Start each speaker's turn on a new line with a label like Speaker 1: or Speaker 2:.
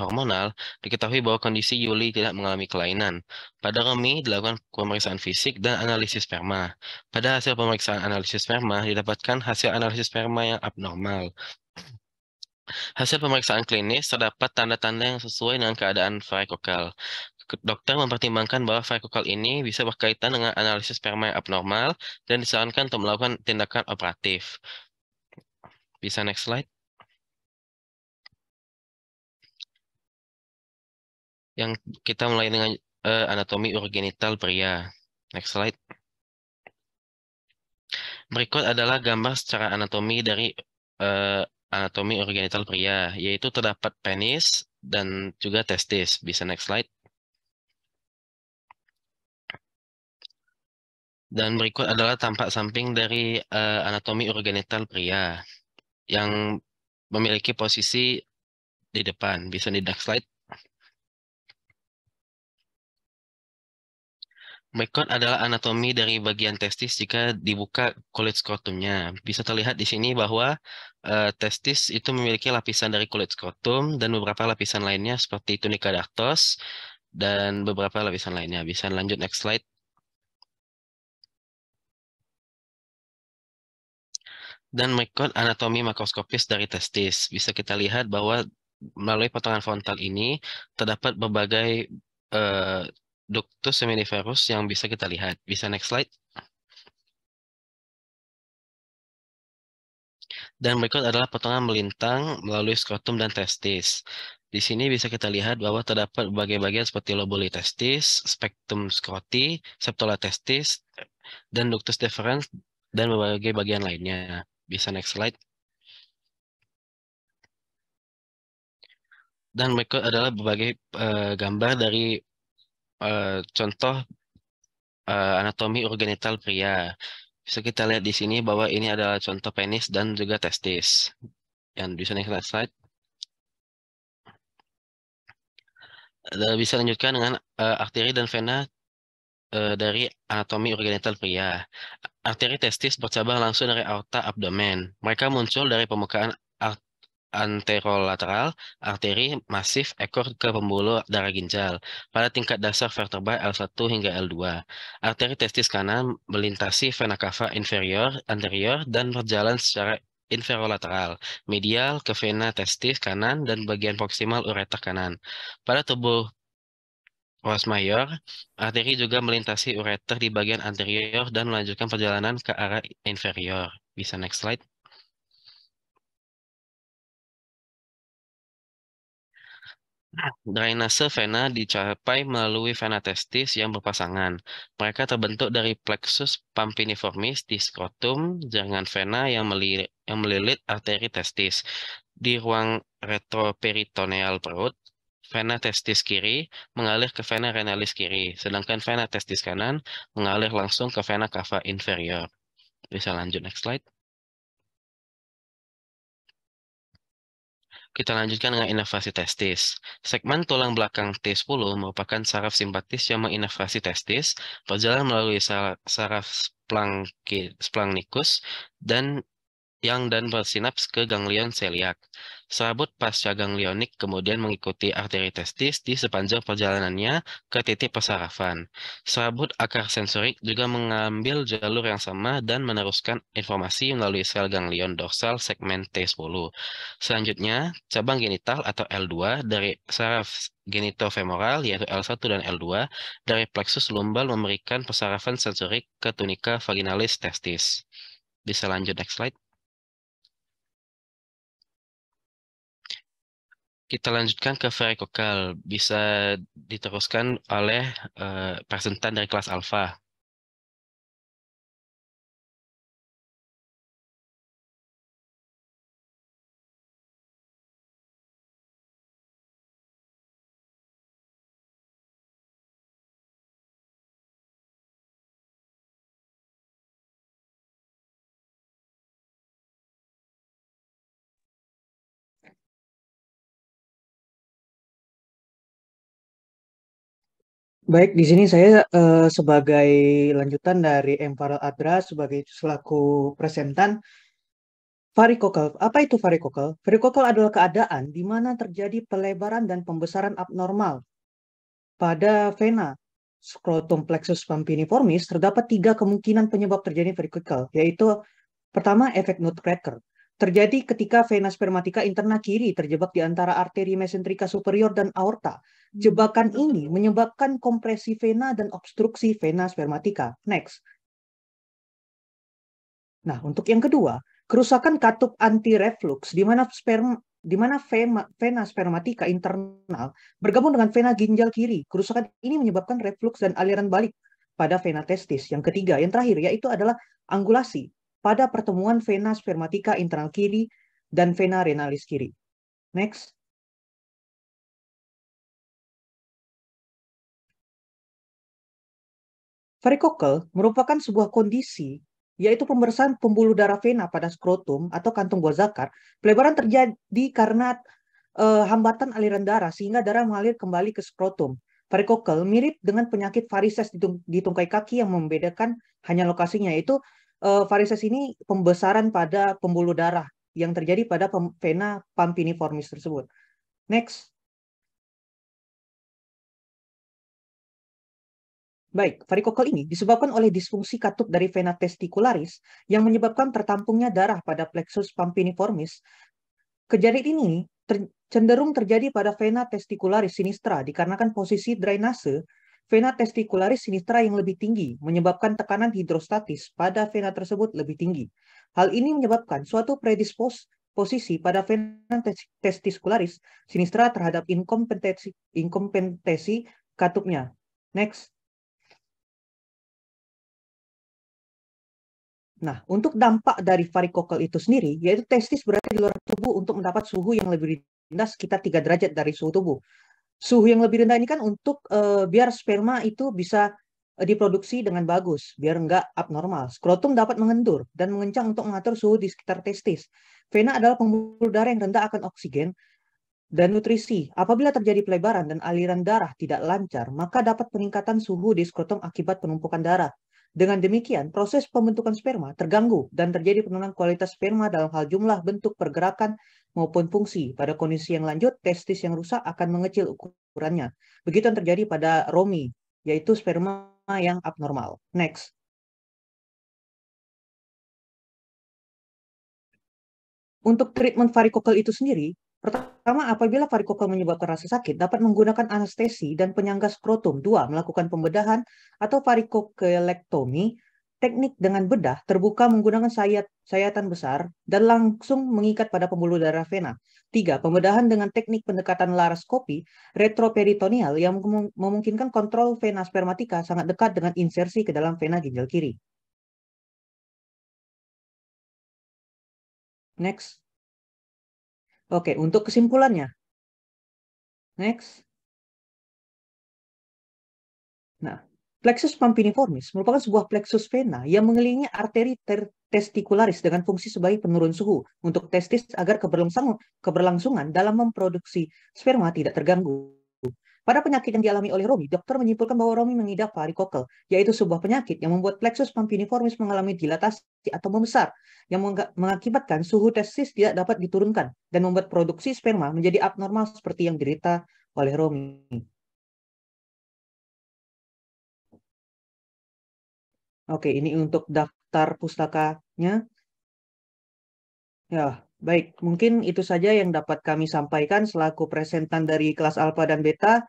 Speaker 1: hormonal, diketahui bahwa kondisi Yuli tidak mengalami kelainan. Pada Romi dilakukan pemeriksaan fisik dan analisis sperma. Pada hasil pemeriksaan analisis sperma didapatkan hasil analisis sperma yang abnormal. Hasil pemeriksaan klinis terdapat tanda-tanda yang sesuai dengan keadaan varikokal. Dokter mempertimbangkan bahwa varikokal ini bisa berkaitan dengan analisis sperma yang abnormal dan disarankan untuk melakukan tindakan operatif. Bisa next slide. Yang kita mulai dengan anatomi urogenital pria. Next slide. Berikut adalah gambar secara anatomi dari anatomi urogenital pria, yaitu terdapat penis dan juga testis. Bisa next slide. Dan berikut adalah tampak samping dari anatomi urogenital pria yang memiliki posisi di depan. Bisa di next slide. Berikut adalah anatomi dari bagian testis jika dibuka kulit skrotumnya. Bisa terlihat di sini bahwa testis itu memiliki lapisan dari kulit skrotum dan beberapa lapisan lainnya seperti tunika ductus dan beberapa lapisan lainnya. Bisa lanjut next slide. Dan berikut anatomi makroskopis dari testis. Bisa kita lihat bahwa melalui potongan frontal ini terdapat berbagai eh, ductus seminiferus yang bisa kita lihat. Bisa next slide. Dan berikut adalah potongan melintang melalui skrotum dan testis. Di sini bisa kita lihat bahwa terdapat berbagai bagian seperti lobuli testis, spektrum skroti, septula testis, dan ductus deferens, dan berbagai bagian lainnya. Bisa next slide. Dan berikut adalah berbagai gambar dari contoh anatomi urogenital pria. Bisa kita lihat di sini bahwa ini adalah contoh penis dan juga testis. Yang bisa next slide. Bisa lanjutkan dengan arteri dan vena dari anatomi urogenital pria. Arteri testis bercabang langsung dari aorta abdomen. Mereka muncul dari permukaan anterolateral arteri masif ekor ke pembuluh darah ginjal pada tingkat dasar vertebra L1 hingga L2. Arteri testis kanan melintasi vena cava inferior anterior dan berjalan secara inferolateral, medial ke vena testis kanan dan bagian proksimal ureter kanan. Pada tubuh Ruas mayor, arteri juga melintasi ureter di bagian anterior dan melanjutkan perjalanan ke arah inferior. Bisa next slide. Drainase vena dicapai melalui vena testis yang berpasangan. Mereka terbentuk dari plexus pampiniformis di skrotum, jaringan vena yang melilit arteri testis. Di ruang retroperitoneal perut, vena testis kiri mengalir ke vena renalis kiri, sedangkan vena testis kanan mengalir langsung ke vena cava inferior. Bisa lanjut next slide. Kita lanjutkan dengan inervasi testis. Segmen tulang belakang T10 merupakan saraf simpatis yang menginervasi testis, berjalan melalui saraf splangnicus dan bersinaps ke ganglion celiak. Serabut pasca ganglionik kemudian mengikuti arteri testis di sepanjang perjalanannya ke titik persarafan. Serabut akar sensorik juga mengambil jalur yang sama dan meneruskan informasi melalui sel ganglion dorsal segmen T10. Selanjutnya, cabang genital atau L2 dari saraf genitofemoral yaitu L1 dan L2 dari plexus lumbal memberikan persarafan sensorik ke tunica vaginalis testis. Bisa lanjut next slide. Kita lanjutkan ke varikokal. Bisa diteruskan oleh presentan dari kelas alfa.
Speaker 2: Baik, di sini saya sebagai lanjutan dari M. Farel Adra sebagai selaku presentan Varikokel. Apa itu varikokel? Varikokel adalah keadaan di mana terjadi pelebaran dan pembesaran abnormal pada vena scrotum plexus pampiniformis. Terdapat 3 kemungkinan penyebab terjadi varikokel, yaitu pertama, efek nutcracker. Terjadi ketika vena spermatica interna kiri terjebak di antara arteri mesentrika superior dan aorta. Jebakan ini menyebabkan kompresi vena dan obstruksi vena spermatica. Next. Nah, untuk yang kedua, kerusakan katup anti-reflux di mana vena spermatica internal bergabung dengan vena ginjal kiri. Kerusakan ini menyebabkan reflux dan aliran balik pada vena testis. Yang ketiga, yang terakhir, yaitu adalah angulasi pada pertemuan vena spermatica internal kiri dan vena renalis kiri. Next. Varikokel merupakan sebuah kondisi, yaitu pembesar pembuluh darah vena pada skrotum atau kantung buah zakar. Pelebaran terjadi karena hambatan aliran darah sehingga darah mengalir kembali ke skrotum. Varikokel mirip dengan penyakit varises di tungkai kaki, yang membedakan hanya lokasinya, yaitu varises ini pembesaran pada pembuluh darah yang terjadi pada vena pampiniformis tersebut. Next. Baik, varikokel ini disebabkan oleh disfungsi katup dari vena testicularis yang menyebabkan tertampungnya darah pada plexus pampiniformis. Kejadian ini cenderung terjadi pada vena testicularis sinistra dikarenakan posisi drainase vena testicularis sinistra yang lebih tinggi, menyebabkan tekanan hidrostatis pada vena tersebut lebih tinggi. Hal ini menyebabkan suatu predisposisi pada vena testicularis sinistra terhadap inkompetensi katupnya. Next. Nah, untuk dampak dari varikokel itu sendiri, yaitu testis berada di luar tubuh untuk mendapat suhu yang lebih rendah sekitar 3 derajat dari suhu tubuh. Suhu yang lebih rendah ini kan untuk biar sperma itu bisa diproduksi dengan bagus, biar enggak abnormal. Skrotum dapat mengendur dan mengencang untuk mengatur suhu di sekitar testis. Vena adalah pembuluh darah yang rendah akan oksigen dan nutrisi. Apabila terjadi pelebaran dan aliran darah tidak lancar, maka dapat peningkatan suhu di skrotum akibat penumpukan darah. Dengan demikian, proses pembentukan sperma terganggu dan terjadi penurunan kualitas sperma dalam hal jumlah, bentuk, pergerakan, maupun fungsi. Pada kondisi yang lanjut, testis yang rusak akan mengecil ukurannya. Begitu yang terjadi pada Romi, yaitu sperma yang abnormal. Next. Untuk treatment varikokel itu sendiri, pertama, apabila varikokel menyebabkan rasa sakit, dapat menggunakan anestesi dan penyangga skrotum. 2, melakukan pembedahan atau varikokelektomi, teknik dengan bedah terbuka menggunakan sayatan besar dan langsung mengikat pada pembuluh darah vena. 3, pembedahan dengan teknik pendekatan laparoskopi retroperitoneal yang memungkinkan kontrol vena spermatica sangat dekat dengan insersi ke dalam vena ginjal kiri. Next. Oke, untuk kesimpulannya. Next. Nah, plexus pampiniformis merupakan sebuah plexus vena yang mengelilingi arteri testicularis dengan fungsi sebagai penurun suhu untuk testis agar keberlangsungan dalam memproduksi sperma tidak terganggu. Pada penyakit yang dialami oleh Romi, dokter menyimpulkan bahwa Romi mengidap varikokel, yaitu sebuah penyakit yang membuat plexus pampiniformis mengalami dilatasi atau membesar, yang mengakibatkan suhu testis tidak dapat diturunkan dan membuat produksi sperma menjadi abnormal seperti yang diderita oleh Romi. Oke, ini untuk daftar pustakanya. Ya, baik. Mungkin itu saja yang dapat kami sampaikan selaku presentan dari kelas Alpha dan Beta.